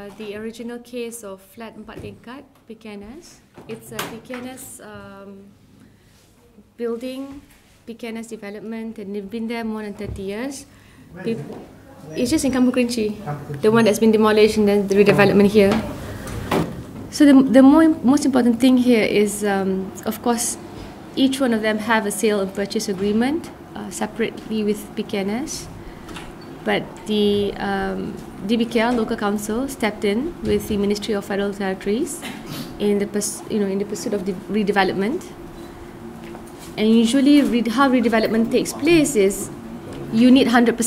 The original case of flat 4 tingkat PKNS, it's a PKNS building, PKNS development, and they've been there more than 30 years. It's just in Kampung Kerinci, the one that's been demolished and then the redevelopment here. So the most important thing here is, of course, each one of them have a sale and purchase agreement separately with PKNS. But the DBKL local council stepped in with the Ministry of Federal Territories in the pursuit of the redevelopment. And usually, how redevelopment takes place is you need 100%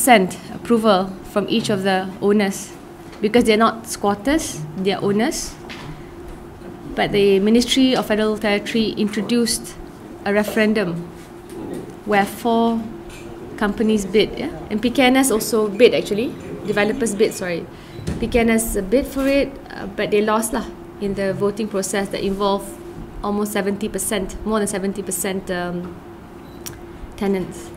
approval from each of the owners because they're not squatters; they're owners. But the Ministry of Federal Territory introduced a referendum where 4 companies bid, yeah? And PKNS also bid actually, developers bid, sorry. PKNS bid for it, but they lost in the voting process that involved almost 70%, more than 70% tenants.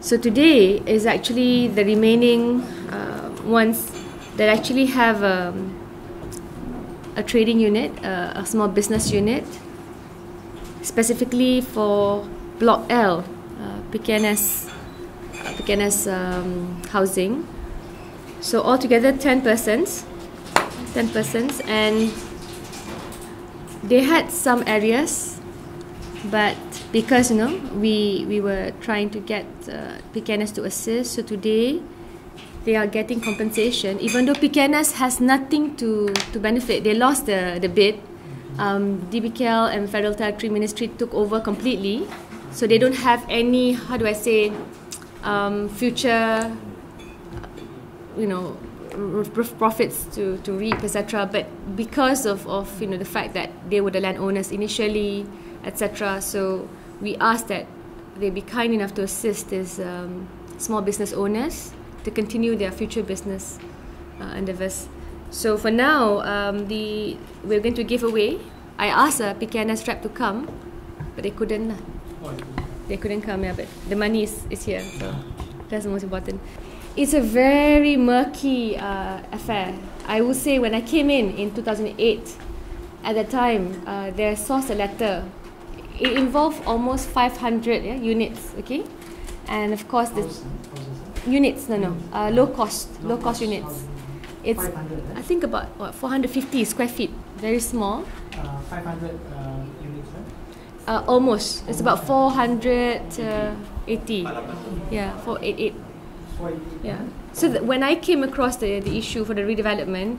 So today is actually the remaining ones that actually have a trading unit, a small business unit, specifically for Block L, PKNS housing. So altogether 10 persons, and they had some areas, but because we were trying to get PKNS to assist, so today they are getting compensation, even though PKNS has nothing to benefit. They lost the bid. DBKL and Federal Territory Ministry took over completely, so they don't have any, how do I say, future, profits to reap, etc. But because of the fact that they were the landowners initially, etc. So we asked that they be kind enough to assist these small business owners to continue their future business endeavors. So for now, we're going to give away. I asked PKNS rep to come, but they couldn't. They couldn't come, yeah, but the money is here, so that's the most important. It's a very murky affair. I would say when I came in 2008, at that time, they sourced a letter. It involved almost 500 units, okay? And of course, the units, low cost units. It's, I think about 450 square feet, very small. 500 units, right? Almost. It's about 480. Yeah, 488. Yeah. So when I came across the issue for the redevelopment,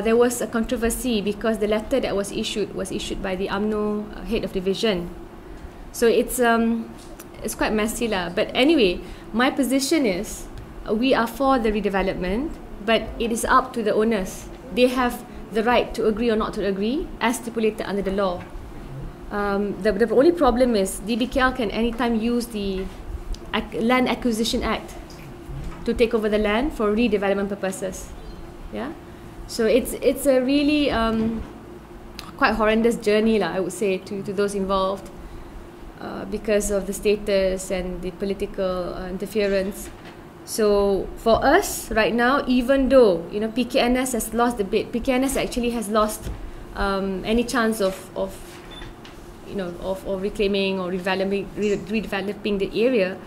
there was a controversy because the letter that was issued by the UMNO head of division. So it's quite messy lah. But anyway, my position is we are for the redevelopment, but it is up to the owners. They have the right to agree or not to agree as stipulated under the law. The only problem is DBKL can anytime use the Land Acquisition Act to take over the land for redevelopment purposes. Yeah, so it's a really quite horrendous journey lah, I would say, to those involved because of the status and the political interference. So for us right now, even though PKNS has lost the bid, PKNS actually has lost any chance of reclaiming or redeveloping the area.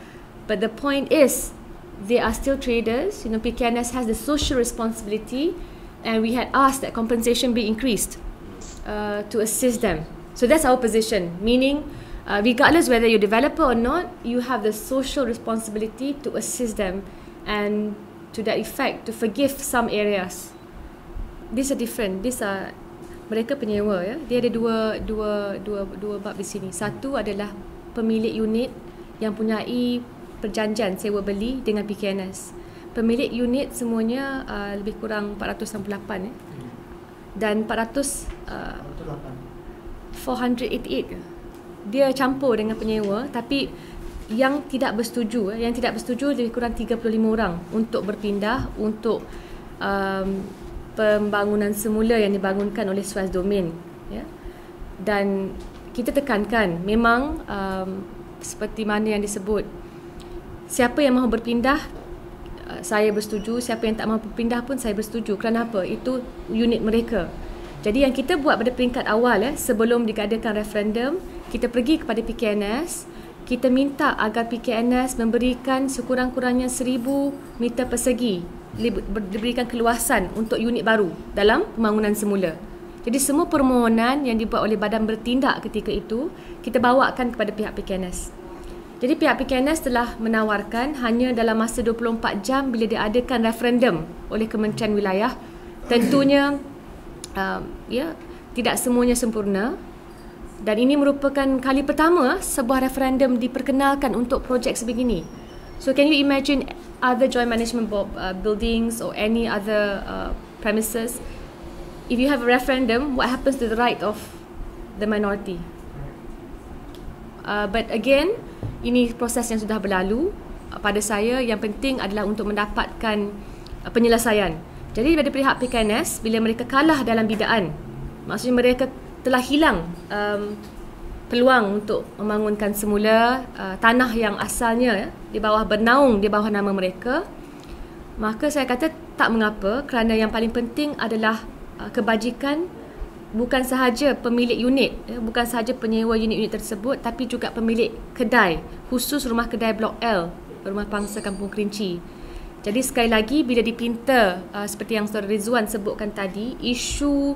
But the point is, they are still traders. PKNS has the social responsibility, and we had asked that compensation be increased to assist them. So that's our position, meaning regardless whether you're a developer or not, you have the social responsibility to assist them, and to that effect, to forgive some areas. These are different. These are mereka penyewa, ya. Dia ada dua bab di sini. Satu adalah pemilik unit yang punyai perjanjian sewa beli dengan PKNS. Pemilik unit semuanya lebih kurang 468 dan 488 dia campur dengan penyewa, tapi yang tidak bersetuju lebih kurang 35 orang untuk berpindah untuk pembangunan semula yang dibangunkan oleh Swiss Domain, ya. Dan kita tekankan memang seperti mana yang disebut, siapa yang mahu berpindah saya bersetuju, siapa yang tak mampu pindah pun saya bersetuju. Kerana apa? Itu unit mereka. Jadi yang kita buat pada peringkat awal sebelum diadakan referendum, kita pergi kepada PKNS, kita minta agar PKNS memberikan sekurang-kurangnya 1000 meter persegi, diberikan keluasan untuk unit baru dalam pembangunan semula. Jadi semua permohonan yang dibuat oleh badan bertindak ketika itu, kita bawakan kepada pihak PKNS. Jadi pihak PKNS telah menawarkan hanya dalam masa 24 jam bila diadakan referendum oleh Kementerian Wilayah. Tentunya tidak semuanya sempurna. Dan ini merupakan kali pertama sebuah referendum diperkenalkan untuk projek sebegini. So can you imagine other joint management buildings or any other premises? If you have a referendum, what happens to the right of the minority? But again, ini proses yang sudah berlalu. Pada saya, yang penting adalah untuk mendapatkan penyelesaian. Jadi dari pihak PKNS, bila mereka kalah dalam bidaan, maksudnya mereka telah hilang peluang untuk membangunkan semula tanah yang asalnya di bawah bernaung di bawah nama mereka, maka saya kata tak mengapa, kerana yang paling penting adalah kebajikan bukan sahaja pemilik unit, bukan sahaja penyewa unit-unit tersebut, tapi juga pemilik kedai, khusus rumah kedai Blok L, Rumah Pangsa Kampung Kerinci. Jadi sekali lagi, bila dipinta seperti yang Saudara Rizwan sebutkan tadi, isu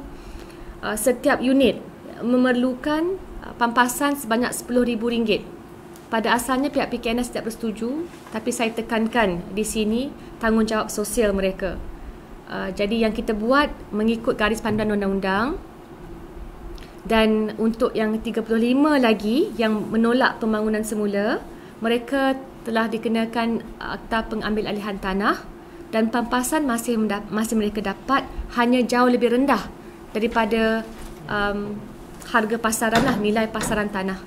setiap unit memerlukan pampasan sebanyak RM10,000. Pada asalnya pihak PKNS tidak bersetuju, tapi saya tekankan di sini tanggungjawab sosial mereka. Jadi yang kita buat mengikut garis panduan undang-undang. Dan untuk yang 35 lagi yang menolak pembangunan semula, mereka telah dikenakan akta pengambil alihan tanah dan pampasan masih mereka dapat, hanya jauh lebih rendah daripada harga pasaran nilai pasaran tanah.